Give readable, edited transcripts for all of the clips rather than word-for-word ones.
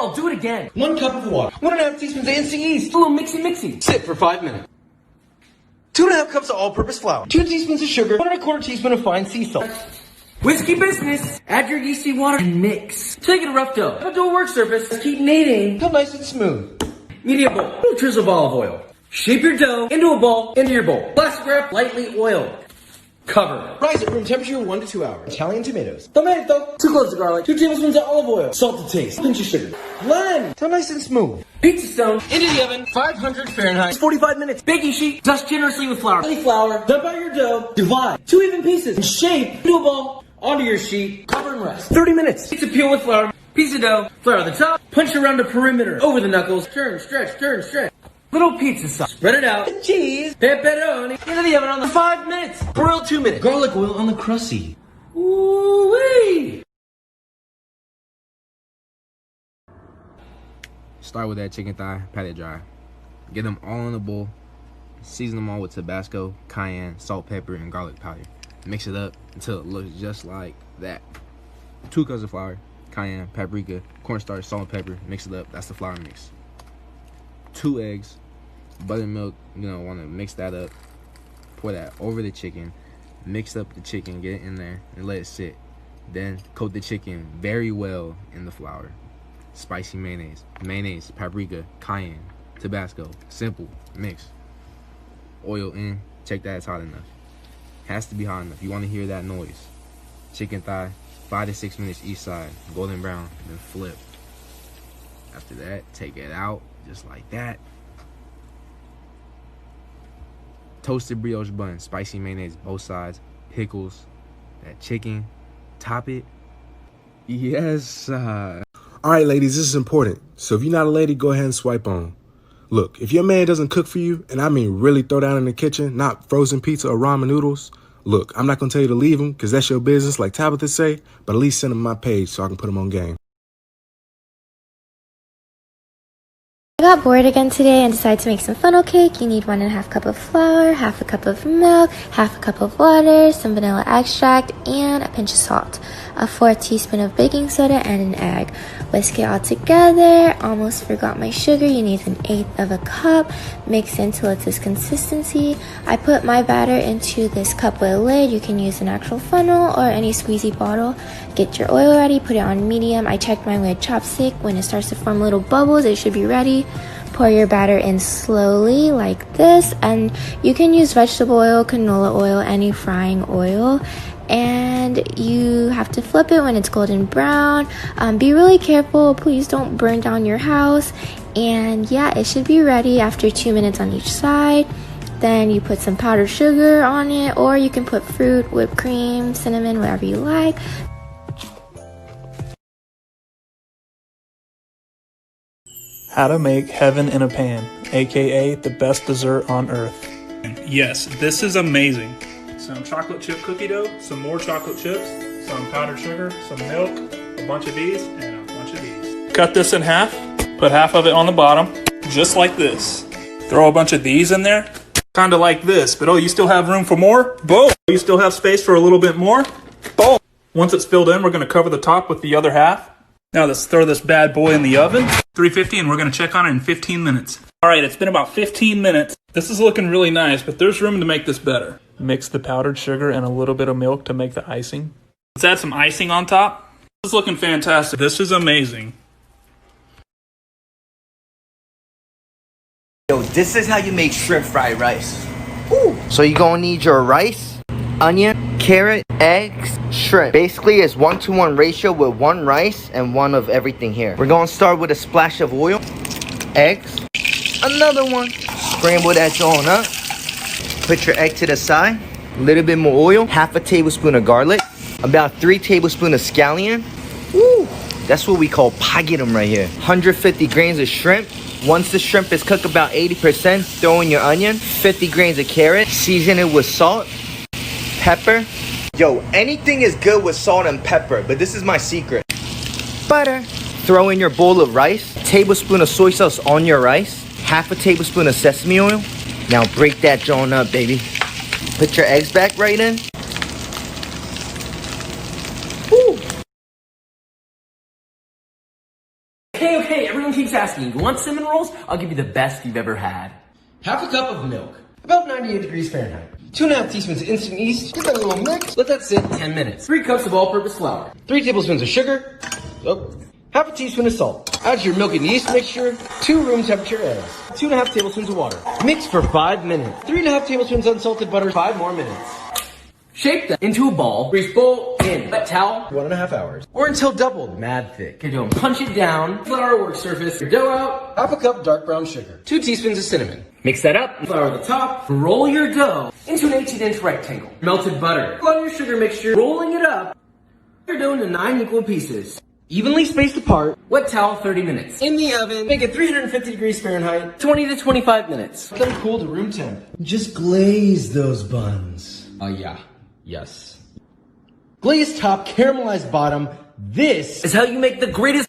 Carl, do it again. 1 cup of water. 1.5 teaspoons of NC East. A little mixy. Sit for 5 minutes. 2.5 cups of all-purpose flour. 2 teaspoons of sugar. 1.25 teaspoon of fine sea salt. Whiskey business. Add your yeasty water and mix. Take it a rough dough. Have a dual work surface. Keep kneading. Until nice and smooth. Media bowl. A little drizzle of olive oil. Shape your dough into a ball, into your bowl. Plastic wrap, lightly oiled. Cover. Rise at room temperature 1 to 2 hours. Italian tomatoes. Tomato. 2 cloves of garlic. 2 tablespoons of olive oil. Salt to taste. Pinch of sugar. Blend. Until nice and smooth. Pizza stone. Into the oven. 500 Fahrenheit. 45 minutes. Baking sheet. Dust generously with flour. Flour. Dump out your dough. Divide. 2 even pieces. And shape into a ball. Onto your sheet. Cover and rest. 30 minutes. Pizza peel with flour. Piece of dough. Flour at the top. Punch around the perimeter. Over the knuckles. Turn, stretch. Little pizza sauce. Spread it out. Cheese. Pepperoni. Into the oven on the 5 minutes. Broil 2 minutes. Garlic oil on the crusty. Ooh-wee. Start with that chicken thigh, pat it dry. Get them all in a bowl. Season them all with Tabasco, cayenne, salt, pepper, and garlic powder. Mix it up until it looks just like that. 2 cups of flour, cayenne, paprika, cornstarch, salt, and pepper. Mix it up. That's the flour mix. 2 eggs, buttermilk. Want to mix that up. Pour that over the chicken. Mix up the chicken, get it in there, and let it sit. Then coat the chicken very well in the flour. Spicy mayonnaise, paprika, cayenne, Tabasco. Simple. Mix. Oil in. Check that it's hot enough. Has to be hot enough. You want to hear that noise. Chicken thigh, 5 to 6 minutes each side. Golden brown, then flip. After that, take it out just like that. Toasted brioche bun, spicy mayonnaise both sides, pickles, that chicken. Top it. Yes. Alright ladies, this is important. So if you're not a lady, go ahead and swipe on. Look, if your man doesn't cook for you, and I mean really throw down in the kitchen, not frozen pizza or ramen noodles, look, I'm not going to tell you to leave him because that's your business like Tabitha say, but at least send him my page so I can put him on game. I got bored again today and decided to make some funnel cake. You need 1.5 cup of flour, 1/2 cup of milk, 1/2 cup of water, some vanilla extract, and a pinch of salt, a 4th teaspoon of baking soda, and an egg. Whisk it all together. Almost forgot my sugar. You need 1/8 cup. Mix until it's this consistency. I put my batter into this cup with a lid. You can use an actual funnel or any squeezy bottle. Get your oil ready. Put it on medium. I checked mine with a chopstick. When it starts to form little bubbles, it should be ready. Pour your batter in slowly like this, and you can use vegetable oil, canola oil, any frying oil, and you have to flip it when it's golden brown. Be really careful, please don't burn down your house. And yeah, it should be ready after 2 minutes on each side. Then you put some powdered sugar on it, or you can put fruit, whipped cream, cinnamon, whatever you like. How to make heaven in a pan, aka the best dessert on earth. Yes, this is amazing. Some chocolate chip cookie dough, some more chocolate chips, some powdered sugar, some milk, a bunch of these, and a bunch of these. Cut this in half, put half of it on the bottom, just like this. Throw a bunch of these in there, kind of like this, but oh, you still have room for more? Boom! You still have space for a little bit more? Boom! Once it's filled in, we're gonna cover the top with the other half. Now let's throw this bad boy in the oven, 350, and we're gonna check on it in 15 minutes. All right, it's been about 15 minutes. This is looking really nice, but there's room to make this better. Mix the powdered sugar and a little bit of milk to make the icing. Let's add some icing on top. This is looking fantastic. This is amazing. Yo, this is how you make shrimp fried rice. Ooh. So you're gonna need your rice, onion, carrot, eggs, shrimp. Basically, it's 1-to-1 ratio with 1 rice and 1 of everything here. We're gonna start with a splash of oil, eggs, another one. Scramble that joint up. Put your egg to the side. A little bit more oil, 1/2 tablespoon of garlic, about 3 tablespoons of scallion. Woo! That's what we call pagitum right here. 150 grains of shrimp. Once the shrimp is cooked about 80%, throw in your onion, 50 grains of carrot, season it with salt, pepper. Yo, anything is good with salt and pepper, but this is my secret. Butter. Throw in your bowl of rice, a tablespoon of soy sauce on your rice, 1/2 tablespoon of sesame oil. Now break that joint up, baby. Put your eggs back right in. Woo. Okay, keeps asking, you want cinnamon rolls? I'll give you the best you've ever had. Half a cup of milk, about 98 degrees Fahrenheit. 2.5 teaspoons of instant yeast. Give that a little mix. Let that sit 10 minutes. 3 cups of all-purpose flour. 3 tablespoons of sugar. Half a teaspoon of salt. Add to your milk and yeast mixture 2 room temperature eggs. 2.5 tablespoons of water. Mix for 5 minutes. 3.5 tablespoons unsalted butter. 5 more minutes. Shape that into a ball. Grease bowl in. Wet towel. 1.5 hours. Or until doubled. Mad thick. Your dough. Punch it down. Flour work surface. Your dough out. Half a cup dark brown sugar. 2 teaspoons of cinnamon. Mix that up. Flour the top. Roll your dough into an 18-inch rectangle. Melted butter. Put on your sugar mixture. Rolling it up. Your dough into 9 equal pieces. Evenly spaced apart. Wet towel 30 minutes. In the oven. Make it 350 degrees Fahrenheit. 20 to 25 minutes. Let them cool to room temp. Just glaze those buns. Yeah. Yes. Glazed top, caramelized bottom. This is how you make the greatest.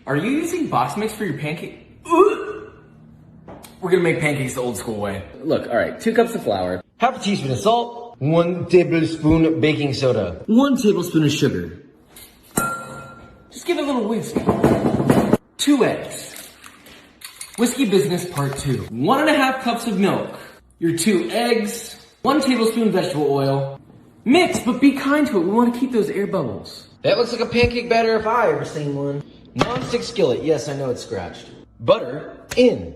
Are you using box mix for your pancake? Ugh. We're gonna make pancakes the old school way. Look, alright, 2 cups of flour. Half a teaspoon of salt. 1 tablespoon baking soda. 1 tablespoon of sugar. Just give it a little whisk. 2 eggs. Whiskey business part 2. 1.5 cups of milk. Your 2 eggs. 1 tablespoon vegetable oil. Mix, but be kind to it. We want to keep those air bubbles. That looks like a pancake batter if I ever seen one. Non-stick skillet. Yes, I know it's scratched. Butter in.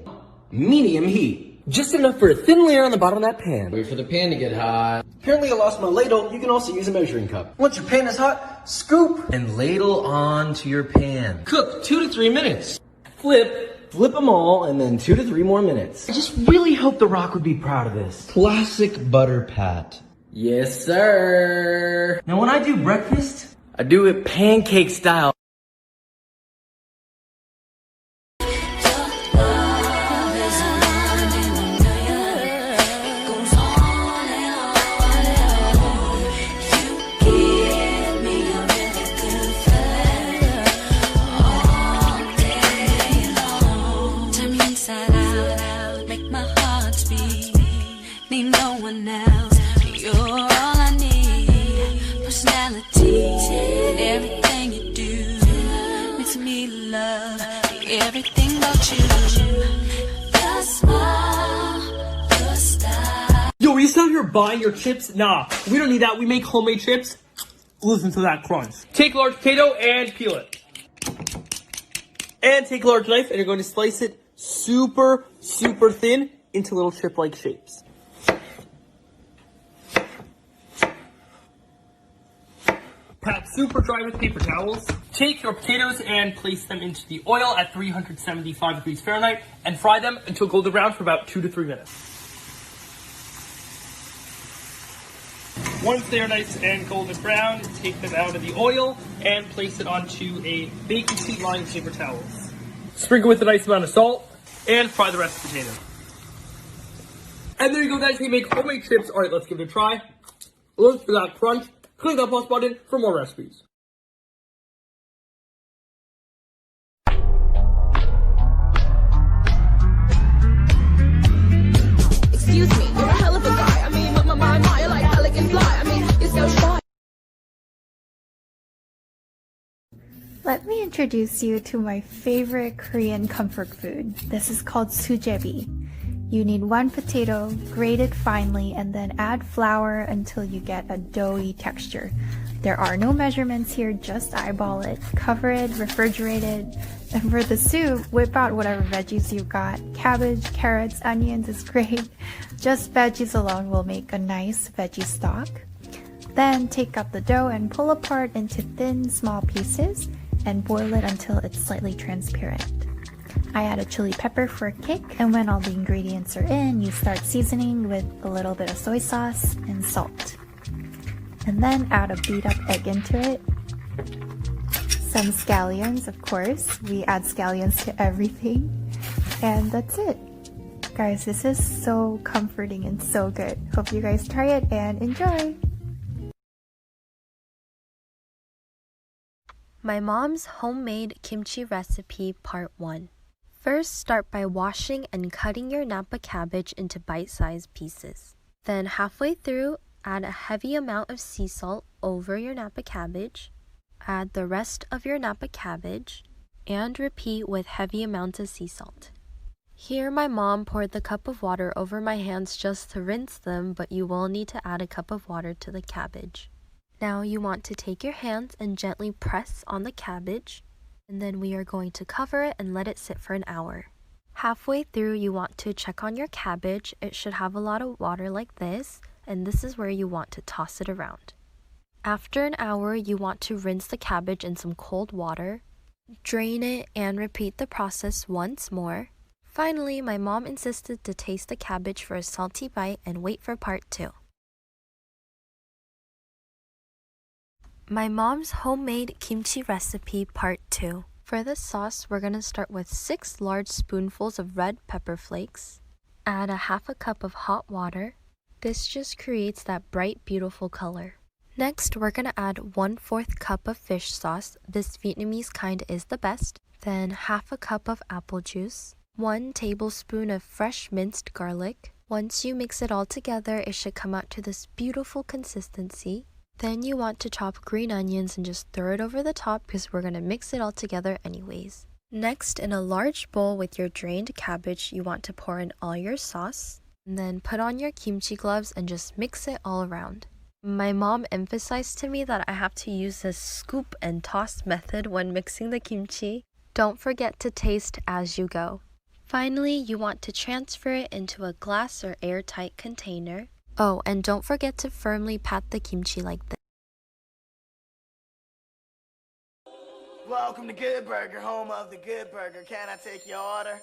Medium heat. Just enough for a thin layer on the bottom of that pan. Wait for the pan to get hot. Apparently I lost my ladle. You can also use a measuring cup. Once your pan is hot, scoop and ladle onto your pan. Cook 2 to 3 minutes. Flip them all, and then 2 to 3 more minutes. I just really hope The Rock would be proud of this. Classic butter pat. Yes, sir. Now when I do breakfast, I do it pancake style. Everything about you. Yo, are you still here buying your chips? Nah, we don't need that. We make homemade chips. Listen to that crunch. Take a large potato and peel it. And take a large knife and you're going to slice it super, super thin into little chip-like shapes. Pat super dry with paper towels. Take your potatoes and place them into the oil at 375 degrees Fahrenheit and fry them until golden brown for about 2 to 3 minutes. Once they are nice and golden brown, take them out of the oil and place it onto a baking sheet lined paper towels. Sprinkle with a nice amount of salt and fry the rest of the potato. And there you go, guys. We make homemade chips. All right, let's give it a try. Look for that crunch. Click that plus button for more recipes. Excuse me, you're a hell of a guy. I mean, my, you're like elegant fly. I mean, you're so shy. Let me introduce you to my favorite Korean comfort food. This is called sujebi. You need 1 potato, grate it finely, and then add flour until you get a doughy texture. There are no measurements here, just eyeball it. Cover it, refrigerate it. And for the soup, whip out whatever veggies you've got. Cabbage, carrots, onions is great. Just veggies alone will make a nice veggie stock. Then take up the dough and pull apart into thin, small pieces and boil it until it's slightly transparent. I add a chili pepper for a kick, and when all the ingredients are in, you start seasoning with a little bit of soy sauce and salt. And then add a beat up egg into it. Some scallions, of course. We add scallions to everything. And that's it. Guys, this is so comforting and so good. Hope you guys try it and enjoy! My mom's homemade kimchi recipe part 1. First, start by washing and cutting your Napa cabbage into bite-sized pieces. Then halfway through, add a heavy amount of sea salt over your Napa cabbage. Add the rest of your Napa cabbage and repeat with heavy amounts of sea salt. Here my mom poured the cup of water over my hands just to rinse them, but you will need to add a cup of water to the cabbage. Now you want to take your hands and gently press on the cabbage, and then we are going to cover it and let it sit for an hour. Halfway through, you want to check on your cabbage. It should have a lot of water like this, and this is where you want to toss it around. After an hour, you want to rinse the cabbage in some cold water, drain it, and repeat the process once more. Finally, my mom insisted to taste the cabbage for a salty bite and wait for part 2. My mom's homemade kimchi recipe part 2. For the sauce, we're going to start with 6 large spoonfuls of red pepper flakes. Add a half a cup of hot water. This just creates that bright, beautiful color. Next, we're going to add 1/4 cup of fish sauce. This Vietnamese kind is the best. Then half a cup of apple juice. 1 tablespoon of fresh minced garlic. Once you mix it all together, it should come out to this beautiful consistency. Then you want to chop green onions and just throw it over the top because we're going to mix it all together anyways. Next, in a large bowl with your drained cabbage, you want to pour in all your sauce. And then put on your kimchi gloves and just mix it all around. My mom emphasized to me that I have to use this scoop and toss method when mixing the kimchi. Don't forget to taste as you go. Finally, you want to transfer it into a glass or airtight container. Oh, and don't forget to firmly pat the kimchi like this. Welcome to Good Burger, home of the Good Burger. Can I take your order?